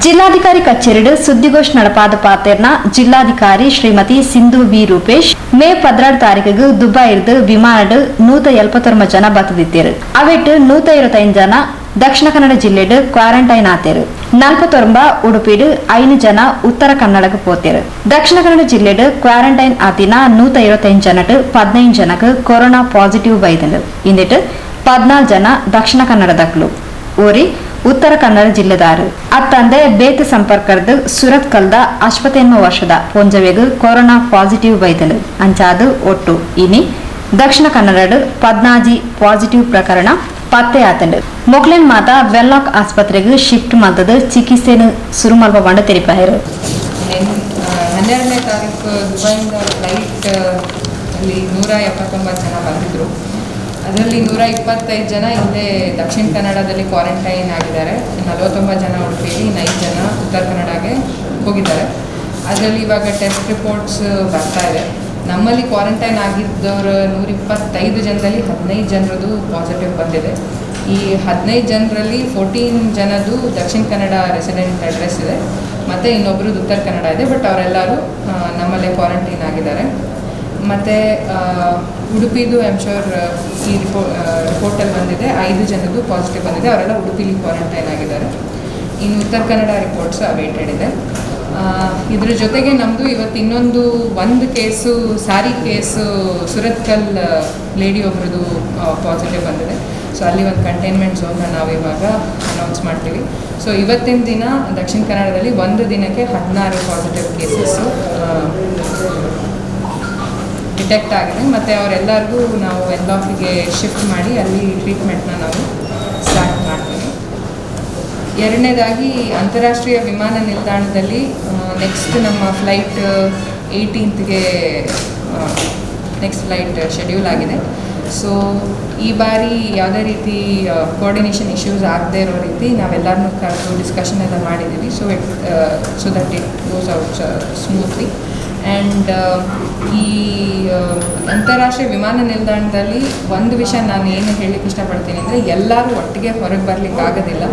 ಜಿಲ್ಲಾಧಿಕಾರಿ ಕಚೇರಿ ಸುದ್ದಿಗೋಷ್ಠಿ ನಡಪಾದ ಪಾತೆರ್ನ ಜಿಲ್ಲಾಧಿಕಾರಿ ಶ್ರೀಮತಿ ಸಿಂಧು ವಿ ರೂಪೇಶ್ ಮೇ 12 ತಾರೀಕಿಗೆ ದುಬೈರ್ದು ವಿಮಾನಡ್ 179 ಜನ ಬತ್ತದಿತ್ತೇರು. ಅವೆಟ್ 125 ಜನ ದಕ್ಷಿಣ ಕನ್ನಡ ಜಿಲ್ಲೆಡ್ ಕ್ವಾರಂಟೈನ್ ಆತೇರು. 49 ಉಡುಪಿಡ್ 5 ಜನ ಉತ್ತರ ಕನ್ನಡಕ್ಕೆ ಪೋತೇರು. ದಕ್ಷಿಣ ಕನ್ನಡ ಜಿಲ್ಲೆಡ್ ಕ್ವಾರಂಟೈನ್ ಆತಿನ 125 ಜನಟ್ 15 ಜನಕ್ಕೆ ಕೊರೋನಾ ಪಾಸಿಟಿವ್ ಬೈದಂಡು. ಇಂದಿಟ್ 14 ಜನ ದಕ್ಷಿಣ ಕನ್ನಡದಕ್ಲು ಓರಿ ಉತ್ತರ ಕನ್ನಡ ಜಿಲ್ಲೆದಾರು ಅತ್ತಂದೆ ಬೇತ ಸಂಪರ್ಕದ ಸುರತ್ ಕಲ್ದ 80 ವರ್ಷದ ಪೊಂಜವೆಗ್ ಕೊರೋನಾ ಪಾಸಿಟಿವ್ ಬೈದಲು ಅಂಚಾದು ಒಟ್ಟು ಇನಿ ದಕ್ಷಿಣ ಕನ್ನಡ 14 ಪಾಸಿಟಿವ್ ಪ್ರಕರಣ ಪತ್ತೆ ಆತಂಡು. ಮೊಕ್ಲೆನ್ ಮಾತ ವೆಲ್ಲಾಕ್ ಆಸ್ಪತ್ರೆಗೆ ಶಿಫ್ಟ್ ಮಲ್ತದ ಚಿಕಿತ್ಸೆನು ಶುರು ಮಲ್ಪ ಬಂಡ ತೆರಿಪಾಯರು. 12ನೇ ತಾರೀಕು ದುಬೈಯಿಂದ ಫ್ಲೈಟ್ ಅಲ್ಲಿ 179 ಜನ ಬಂದಿದ್ರು. ಅದರಲ್ಲಿ 125 ಜನ ಹಿಂದೆ ದಕ್ಷಿಣ ಕನ್ನಡದಲ್ಲಿ ಕ್ವಾರಂಟೈನ್ ಆಗಿದ್ದಾರೆ. 49 ಜನ ಉಡುಪಿಯಲ್ಲಿ, 5 ಜನ ಉತ್ತರ ಕನ್ನಡಗೆ ಹೋಗಿದ್ದಾರೆ. ಅದರಲ್ಲಿ ಇವಾಗ ಟೆಸ್ಟ್ ರಿಪೋರ್ಟ್ಸ್ ಬರ್ತಾ ಇದೆ. ನಮ್ಮಲ್ಲಿ ಕ್ವಾರಂಟೈನ್ ಆಗಿದ್ದವರು 125 ಜನರಲ್ಲಿ 15 ಜನರದು ಪಾಸಿಟಿವ್ ಬಂದಿದೆ. ಈ 15 ಜನರಲ್ಲಿ 14 ಜನದ್ದು ದಕ್ಷಿಣ ಕನ್ನಡ ರೆಸಿಡೆಂಟ್ ಅಡ್ರೆಸ್ ಇದೆ ಮತ್ತು ಇನ್ನೊಬ್ಬರದ್ದು ಉತ್ತರ ಕನ್ನಡ ಇದೆ. ಬಟ್ ಅವರೆಲ್ಲರೂ ನಮ್ಮಲ್ಲೇ ಕ್ವಾರಂಟೈನ್ ಆಗಿದ್ದಾರೆ. ಮತ್ತು ಉಡುಪಿದು ಐ ಆಮ್ ಶ್ಯೂರ್ ಈ ರಿಪೋರ್ಟಲ್ಲಿ ಬಂದಿದೆ 5 ಜನದ್ದು ಪಾಸಿಟಿವ್ ಬಂದಿದೆ. ಅವರೆಲ್ಲ ಉಡುಪಿಲಿ ಕ್ವಾರಂಟೈನ್ ಆಗಿದ್ದಾರೆ. ಇನ್ನು ಉತ್ತರ ಕನ್ನಡ ರಿಪೋರ್ಟ್ಸ್ ಅವೇಟೆಡ್ ಇದೆ. ಇದ್ರ ಜೊತೆಗೆ ನಮ್ಮದು ಇವತ್ತು ಒಂದು ಕೇಸು ಸಾರಿ ಕೇಸು ಸುರತ್ಕಲ್ ಲೇಡಿ ಒಬ್ರದ್ದು ಪಾಸಿಟಿವ್ ಬಂದಿದೆ. ಸೊ ಅಲ್ಲಿ ಒಂದು ಕಂಟೈನ್ಮೆಂಟ್ ಝೋನ್ನ ನಾವು ಇವಾಗ ಅನೌನ್ಸ್ ಮಾಡ್ತೀವಿ. ಸೊ ಇವತ್ತಿನ ದಿನ ದಕ್ಷಿಣ ಕನ್ನಡದಲ್ಲಿ ಒಂದು ದಿನಕ್ಕೆ 16 ಪಾಸಿಟಿವ್ ಕೇಸಸ್ಸು ಡಿಟೆಕ್ಟ್ ಆಗಿದೆ. ಮತ್ತು ಅವರೆಲ್ಲರಿಗೂ ನಾವು ವೆಲ್ಲಾಕಿಗೆ ಶಿಫ್ಟ್ ಮಾಡಿ ಅಲ್ಲಿ ಟ್ರೀಟ್ಮೆಂಟ್ನ ನಾವು ಸ್ಟಾರ್ಟ್ ಮಾಡ್ತೀವಿ. ಎರಡನೇದಾಗಿ ಅಂತಾರಾಷ್ಟ್ರೀಯ ವಿಮಾನ ನಿಲ್ದಾಣದಲ್ಲಿ ನೆಕ್ಸ್ಟ್ ನಮ್ಮ ಫ್ಲೈಟ್ 18ಗೆ ನೆಕ್ಸ್ಟ್ ಫ್ಲೈಟ್ ಶೆಡ್ಯೂಲ್ ಆಗಿದೆ. ಸೊ ಈ ಬಾರಿ ಯಾವುದೇ ರೀತಿ ಕೋಆರ್ಡಿನೇಷನ್ ಇಶ್ಯೂಸ್ ಆಗದೇ ಇರೋ ರೀತಿ ನಾವೆಲ್ಲರನ್ನೂ ಕರೆದು ಡಿಸ್ಕಷನ್ ಎಲ್ಲ ಮಾಡಿದ್ದೀವಿ. So that it goes out smoothly. And ಈ ಅಂತಾರಾಷ್ಟ್ರೀಯ ವಿಮಾನ ನಿಲ್ದಾಣದಲ್ಲಿ ಒಂದು ವಿಷಯ ನಾನು ಏನು ಹೇಳಲಿಕ್ಕೆ ಇಷ್ಟಪಡ್ತೀನಿ ಅಂದರೆ ಎಲ್ಲರೂ ಒಟ್ಟಿಗೆ ಹೊರಗೆ ಬರಲಿಕ್ಕೆ ಆಗೋದಿಲ್ಲ.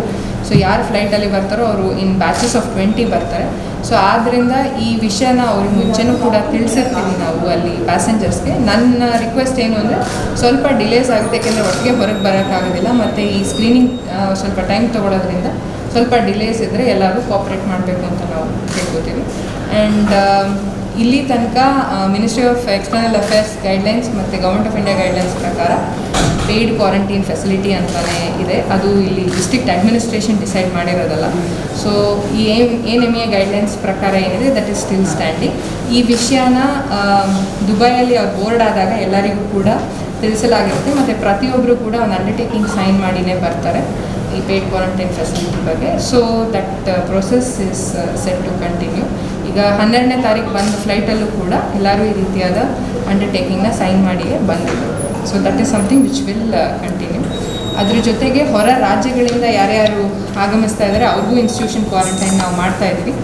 ಸೊ ಯಾರು ಫ್ಲೈಟಲ್ಲಿ ಬರ್ತಾರೋ ಅವರು ಇನ್ ಬ್ಯಾಚಸ್ ಆಫ್ 20 ಬರ್ತಾರೆ. ಸೊ ಆದ್ದರಿಂದ ಈ ವಿಷಯನ ಅವ್ರಿಗೆ ಮುಂಚೆನೂ ಕೂಡ ತಿಳಿಸಿರ್ತೀವಿ ನಾವು ಅಲ್ಲಿ ಪ್ಯಾಸೆಂಜರ್ಸ್ಗೆ. ನನ್ನ ರಿಕ್ವೆಸ್ಟ್ ಏನು ಅಂದರೆ ಸ್ವಲ್ಪ ಡಿಲೇಸ್ ಆಗುತ್ತೆ, ಯಾಕೆಂದರೆ ಒಟ್ಟಿಗೆ ಹೊರಗೆ ಬರೋಕ್ಕಾಗೋದಿಲ್ಲ. ಮತ್ತು ಈ ಸ್ಕ್ರೀನಿಂಗ್ ಸ್ವಲ್ಪ ಟೈಮ್ ತೊಗೊಳೋದ್ರಿಂದ ಸ್ವಲ್ಪ ಡಿಲೇಸ್ ಇದ್ದರೆ ಎಲ್ಲರೂ ಕೋಆಪ್ರೇಟ್ ಮಾಡಬೇಕು ಅಂತ ನಾವು ಕೇಳ್ಕೊತೀವಿ. ಆ್ಯಂಡ್ ಇಲ್ಲಿ ತನಕ ministry of external affairs guidelines ಮತ್ತು ಗೌರ್ಮೆಂಟ್ ಆಫ್ ಇಂಡಿಯಾ ಗೈಡ್ಲೈನ್ಸ್ ಪ್ರಕಾರ ಪೇಯ್ಡ್ ಕ್ವಾರಂಟೈನ್ ಫೆಸಿಲಿಟಿ ಅಂತಲೇ ಇದೆ. ಅದು ಇಲ್ಲಿ ಡಿಸ್ಟ್ರಿಕ್ಟ್ ಅಡ್ಮಿನಿಸ್ಟ್ರೇಷನ್ ಡಿಸೈಡ್ ಮಾಡಿರೋದಲ್ಲ. ಸೊ ಈ ANMA ಗೈಡ್ಲೈನ್ಸ್ ಪ್ರಕಾರ ಏನಿದೆ ದಟ್ ಈಸ್ ಸ್ಟಿಲ್ ಸ್ಟ್ಯಾಂಡಿಂಗ್. ಈ ವಿಷಯನ ದುಬೈಯಲ್ಲಿ ಅವ್ರು ಬೋರ್ಡ್ ಆದಾಗ ಎಲ್ಲರಿಗೂ ಕೂಡ ತಿಳಿಸಲಾಗಿರುತ್ತೆ. ಮತ್ತು ಪ್ರತಿಯೊಬ್ಬರು ಕೂಡ ಒಂದು ಅಂಡರ್ಟೇಕಿಂಗ್ ಸೈನ್ ಮಾಡಿನೇ ಬರ್ತಾರೆ ಈ ಪೇಯ್ಡ್ ಕ್ವಾರಂಟೈನ್ ಫೆಸಿಲಿಟಿ ಬಗ್ಗೆ. So that process is set to continue. ಈಗ 12ನೇ ತಾರೀಕು ಬಂದ ಫ್ಲೈಟಲ್ಲೂ ಕೂಡ ಎಲ್ಲರೂ ಈ ರೀತಿಯಾದ ಅಂಡರ್ಟೇಕಿಂಗ್ನ ಸೈನ್ ಮಾಡಿಯೇ ಬಂದಿದ್ರು. So that is something which will continue. ಅದ್ರ ಜೊತೆಗೆ ಹೊರ ರಾಜ್ಯಗಳಿಂದ ಯಾರ್ಯಾರು ಆಗಮಿಸ್ತಾ ಇದ್ದಾರೆ ಅವ್ರಿಗೂ ಇನ್ಸ್ಟಿಟ್ಯೂಷನ್ ಕ್ವಾರಂಟೈನ್ ನಾವು ಮಾಡ್ತಾ ಇದ್ವಿ.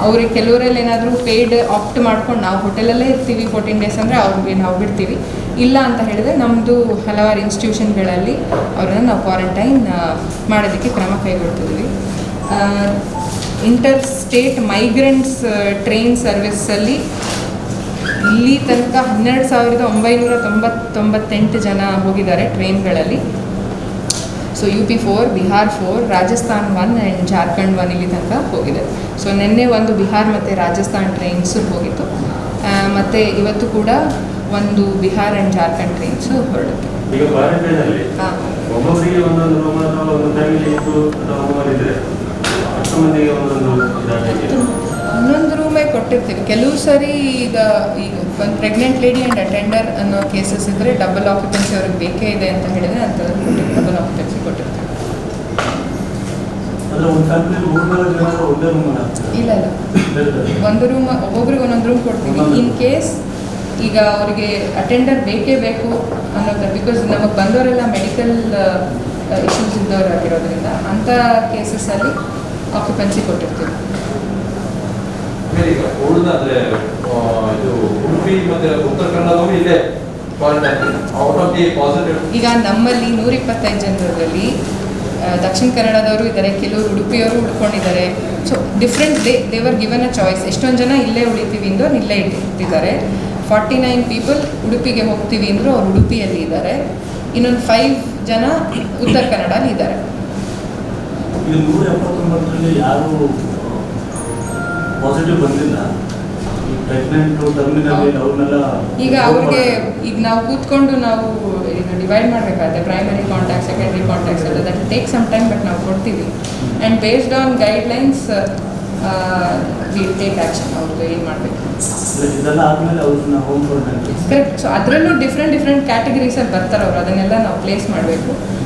ಅವ್ರಿಗೆ ಕೆಲವರಲ್ಲಿ ಏನಾದರೂ ಪೇಯ್ಡ್ ಆಪ್ಟ್ ಮಾಡ್ಕೊಂಡು ನಾವು ಹೋಟೆಲಲ್ಲೇ ಇರ್ತೀವಿ 14 ಡೇಸ್ ಅಂದರೆ ಅವ್ರಿಗೆ ನಾವು ಬಿಡ್ತೀವಿ. ಇಲ್ಲ ಅಂತ ಹೇಳಿದ್ರೆ ನಮ್ಮದು ಹಲವಾರು ಇನ್ಸ್ಟಿಟ್ಯೂಷನ್ಗಳಲ್ಲಿ ಅವ್ರನ್ನ ನಾವು ಕ್ವಾರಂಟೈನ್ ಮಾಡೋದಕ್ಕೆ ಕ್ರಮ ಕೈಗೊಳ್ತಿದ್ವಿ. ಇಂಟರ್ ಸ್ಟೇಟ್ ಮೈಗ್ರೆಂಟ್ಸ್ ಟ್ರೈನ್ ಸರ್ವಿಸಲ್ಲಿ ಇಲ್ಲಿ ತನಕ 12,998 ಜನ ಹೋಗಿದ್ದಾರೆ ಟ್ರೈನ್ಗಳಲ್ಲಿ. So UP 4, Bihar 4, Rajasthan 1 and Jharkhand 1 ಇಲ್ಲಿ ತನಕ ಹೋಗಿದೆ. ಸೊ ನಿನ್ನೆ ಒಂದು ಬಿಹಾರ್ ಮತ್ತು ರಾಜಸ್ಥಾನ್ ಟ್ರೈನ್ಸು ಹೋಗಿತ್ತು. ಮತ್ತು ಇವತ್ತು ಕೂಡ ಒಂದು ಬಿಹಾರ್ ಆ್ಯಂಡ್ ಜಾರ್ಖಂಡ್ ಟ್ರೈನ್ಸು ಹೊರಡುತ್ತೆ. ಒಂದೊಂದು ರೂಮೇ ಕೊಟ್ಟಿರ್ತೀವಿ. ಕೆಲವು ಸರಿ ಈಗ ಒಂದು ಪ್ರೆಗ್ನೆಂಟ್ ಲೇಡಿ ಆ್ಯಂಡ್ ಅಟೆಂಡರ್ ಅನ್ನೋ ಕೇಸಸ್ ಇದ್ದರೆ ಡಬಲ್ ಆಕ್ಯುಪೆನ್ಸಿ ಅವ್ರಿಗೆ ಬೇಕೇ ಇದೆ ಅಂತ ಹೇಳಿದರೆ ಅಂಥದ್ದು ಡಬಲ್ ಆಕ್ಯುಪೆನ್ಸಿ ಕೊಟ್ಟಿರ್ತೀವಿ. ಇಲ್ಲ ಒಂದು ರೂಮ್ ಒಬ್ಬೊಬ್ರಿಗೆ ಒಂದೊಂದು ರೂಮ್ ಕೊಡ್ತೀವಿ. ಇನ್ ಕೇಸ್ ಈಗ ಅವರಿಗೆ ಅಟೆಂಡರ್ ಬೇಕೇ ಬೇಕು ಅನ್ನೋದು, ಬಿಕಾಸ್ ನಮಗೆ ಬಂದವರೆಲ್ಲ ಮೆಡಿಕಲ್ ಇಶ್ಯೂಸ್ ಇದ್ದವ್ರು ಆಗಿರೋದ್ರಿಂದ ಅಂಥ ಕೇಸಸ್ಸಲ್ಲಿ ಆಕ್ಯುಪೆನ್ಸಿ ಕೊಟ್ಟಿರ್ತೀವಿ. ಈಗ ನಮ್ಮಲ್ಲಿ 125 ಜನರಲ್ಲಿ ದಕ್ಷಿಣ ಕನ್ನಡದವರು ಇದ್ದಾರೆ, ಕೆಲವರು ಉಡುಪಿಯವರು ಉಳ್ಕೊಂಡಿದ್ದಾರೆ. ಸೊ ಡಿಫ್ರೆಂಟ್ ದೇವರ್ ಗಿವನ್ ಅ ಚಾಯ್ಸ್. ಎಷ್ಟೊಂದು ಜನ ಇಲ್ಲೇ ಉಳಿತೀವಿ ಅಂದರು ಇಲ್ಲೇ ಇಟ್ಟಿದ್ದಾರೆ. 49 ಪೀಪಲ್ ಉಡುಪಿಗೆ ಹೋಗ್ತೀವಿ ಅಂದರು ಅವ್ರು ಉಡುಪಿಯಲ್ಲಿ ಇದ್ದಾರೆ. ಇನ್ನೊಂದು 5 ಜನ ಉತ್ತರ ಕನ್ನಡಲ್ಲಿ ಇದ್ದಾರೆ. ಈಗ 179ರಲ್ಲಿ ಯಾರು ಪಾಸಿಟಿವ್ ಬಂದಿಲ್ಲ. ಈಗ ಅವ್ರಿಗೆ ಈಗ ನಾವು ಕೂತ್ಕೊಂಡು ನಾವು ಈಗ ಡಿವೈಡ್ ಮಾಡಬೇಕಾಗುತ್ತೆ, ಪ್ರೈಮರಿ ಕಾಂಟ್ಯಾಕ್ಟ್, ಸೆಕೆಂಡ್ರಿ ಕಾಂಟ್ಯಾಕ್ಟ್ಸ್ ಎಲ್ಲ. That take some time, but ನಾವು ಕೊಡ್ತೀವಿ. And based on guidelines we take action. ಅವ್ರಿಗೆ ಏನು ಮಾಡಬೇಕು ಕರೆಕ್ಟ್. ಸೊ ಅದರಲ್ಲೂ ಡಿಫ್ರೆಂಟ್ ಕ್ಯಾಟಗರೀಸಲ್ಲಿ ಬರ್ತಾರೆ ಅವರು, ಅದನ್ನೆಲ್ಲ ನಾವು ಪ್ಲೇಸ್ ಮಾಡಬೇಕು.